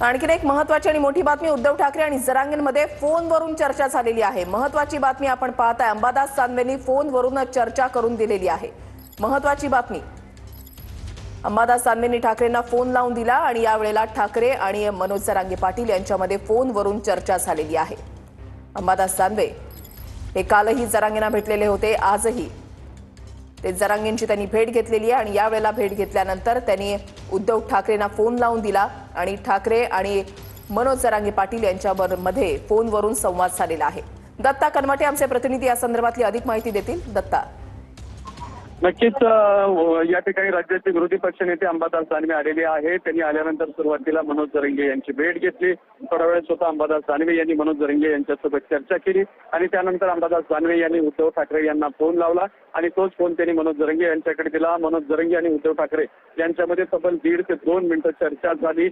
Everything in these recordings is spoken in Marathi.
आणखीन एक महत्त्वाची आणि मोठी बातमी उद्धव ठाकरे आणि जरांगेंमध्ये फोनवरून चर्चा झालेली आहे। महत्त्वाची बातमी आपण पाहताय, अंबादास दानवेंनी फोनवरून चर्चा करून दिलेली आहे। महत्त्वाची बातमी, अंबादास दानवेंनी ठाकरेंना फोन लावून दिला आणि यावेळेला ठाकरे आणि मनोज जरांगे पाटील यांच्यामध्ये फोनवरून चर्चा झालेली आहे। अंबादास दानवे हे कालही जरांगेंना भेटलेले होते, आजही ते जरांगेंची त्यांनी भेट घेतलेली आहे आणि यावेळेला भेट घेतल्यानंतर त्यांनी उद्धव ठाकरेंना फोन लावून दिला आणि ठाकरे आणि मनोज जरांगे पाटील यांच्यामध्ये फोनवरून संवाद झालेला आहे। दत्ता कनमटे आमचे प्रतिनिधी या संदर्भातली अधिक माहिती देतील। दत्ता, नक्कीच या ठिकाणी राज्याचे विरोधी पक्षनेते अंबादास दानवे आलेले आहेत। त्यांनी आल्यानंतर सुरुवातीला मनोज जरांगे यांची भेट घेतली। थोडा वेळ स्वतः अंबादास दानवे यांनी मनोज जरांगे यांच्यासोबत चर्चा केली आणि त्यानंतर अंबादास दानवे यांनी उद्धव ठाकरे यांना फोन लावला आणि तोच फोन त्यांनी मनोज जरांगे यांच्याकडे दिला। मनोज जरांगे आणि उद्धव ठाकरे यांच्यामध्ये तब्बल 1.5 ते 2 मिनिटं चर्चा झाली।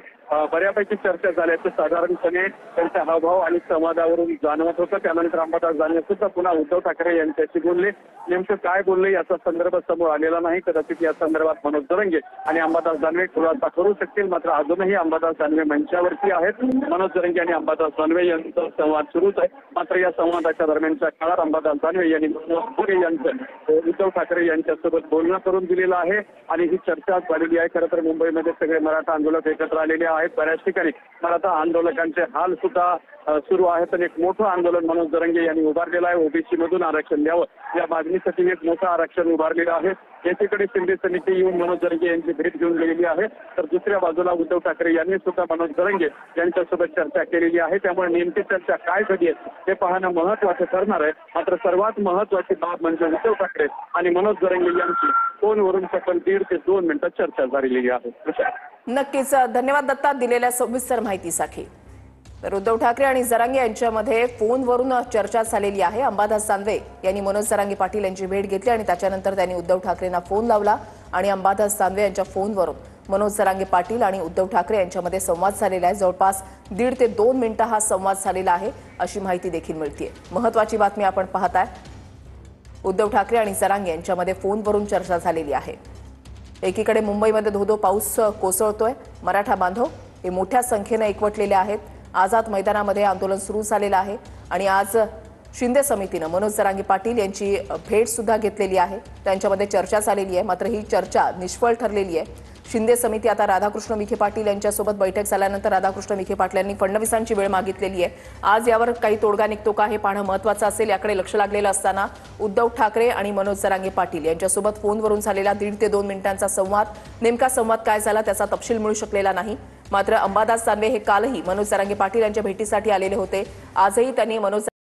बऱ्यापैकी चर्चा झाल्याचं साधारणपणे त्यांचा हावभाव आणि संवादावरून जाणवत होतं। त्यानंतर अंबादास दानवे सुद्धा पुन्हा उद्धव ठाकरे यांच्याशी बोलले। नेमकं काय बोलले याचा संदर्भ समोर आलेला नाही। कदाचित या संदर्भात मनोज जरांगे आणि अंबादास दानवे खुलासा करू शकतील, मात्र अजूनही अंबादास दानवे मंचावरती आहेत। मनोज जरांगे आणि अंबादास दानवे यांचा संवाद सुरूच आहे। मात्र या संवादाच्या दरम्यानच्या काळात अंबादास दानवे यांनी उद्धव ठाकरे यांच्यासोबत बोलणं करून दिलेलं आहे आणि ही चर्चा झालेली आहे। खरं तर मुंबईमध्ये सगळे मराठा आंदोलक एकत्र आलेले आहेत। बऱ्याच ठिकाणी मराठा आंदोलकांचे हाल सुद्धा सुरू आहेत आणि एक मोठं आंदोलन मनोज जरांगे यांनी उभारलेलं आहे। ओबीसी मधून आरक्षण द्यावं या मागणीसाठी एक मोठं आरक्षण उभारलेलं आहे। एकीकडे शिंदे समिती येऊन मनोज जरांगे यांची भेट घेऊन गेलेली आहे, तर दुसऱ्या बाजूला उद्धव ठाकरे यांनी सुद्धा मनोज जरांगे यांच्यासोबत चर्चा केलेली आहे। त्यामुळे नेमकी चर्चा काय झाली आहे हे पाहणं महत्त्वाचं ठरणार आहे। मात्र सर्वात महत्त्वाची बाब म्हणजे उद्धव ठाकरे आणि मनोज जरांगे यांची फोनवरून तब्बल 1.5 ते 2 मिनिटं चर्चा झालेली आहे। नक्कीच धन्यवाद दत्ता दिलेल्या सविस्तर माहितीसाठी। तर उद्धव ठाकरे आणि जरांगे यांच्यामध्ये फोनवरून चर्चा झालेली आहे। अंबादास दानवे यांनी मनोज जरांगे पाटील यांची भेट घेतली आणि त्याच्यानंतर त्यांनी उद्धव ठाकरेंना फोन लावला आणि अंबादास दानवे यांच्या फोनवरून मनोज जरांगे पाटील आणि उद्धव ठाकरे यांच्यामध्ये संवाद झालेला आहे। जवळपास 1.5 ते 2 मिनिटं हा संवाद झालेला आहे अशी माहिती देखील मिळते। महत्त्वाची बातमी आपण पाहताय, उद्धव ठाकरे आणि जरांगे यांच्यामध्ये फोनवरून चर्चा झालेली आहे। एकीकडे मुंबईमध्ये धोधो पाऊस कोसळतोय। मराठा बांधव हे मोठ्या संख्येने एकवटलेले आहेत। आझाद मैदानामध्ये आंदोलन सुरू झालेलं आहे आणि आज शिंदे समितीने मनोज जरांगे पाटील यांची भेट सुद्धा घेतलेली आहे। त्यांच्यामध्ये चर्चा झालेली आहे, मात्र ही चर्चा निष्फळ ठरलेली आहे। शिंदे समिती आता राधाकृष्ण विखे पाटील यांच्यासोबत बैठक झाल्यानंतर राधाकृष्ण विखे पाटलांनी फडणवीसांची वेळ मागितलेली आहे। आज यावर काही तोडगा निघतो का हे पाहणं महत्त्वाचं असेल। याकडे लक्ष लागलेलं असताना उद्धव ठाकरे आणि मनोज जरांगे पाटील यांच्यासोबत फोनवरून झालेला 1.5 ते 2 मिनिटांचा संवाद, नेमका संवाद काय झाला त्याचा तपशील मिळू शकलेला नाही। मात्र अंबादास दानवे हे कालही मनोज जरांगे पाटील यांच्या भेटीसाठी आलेले होते, आजही त्यांनी मनोज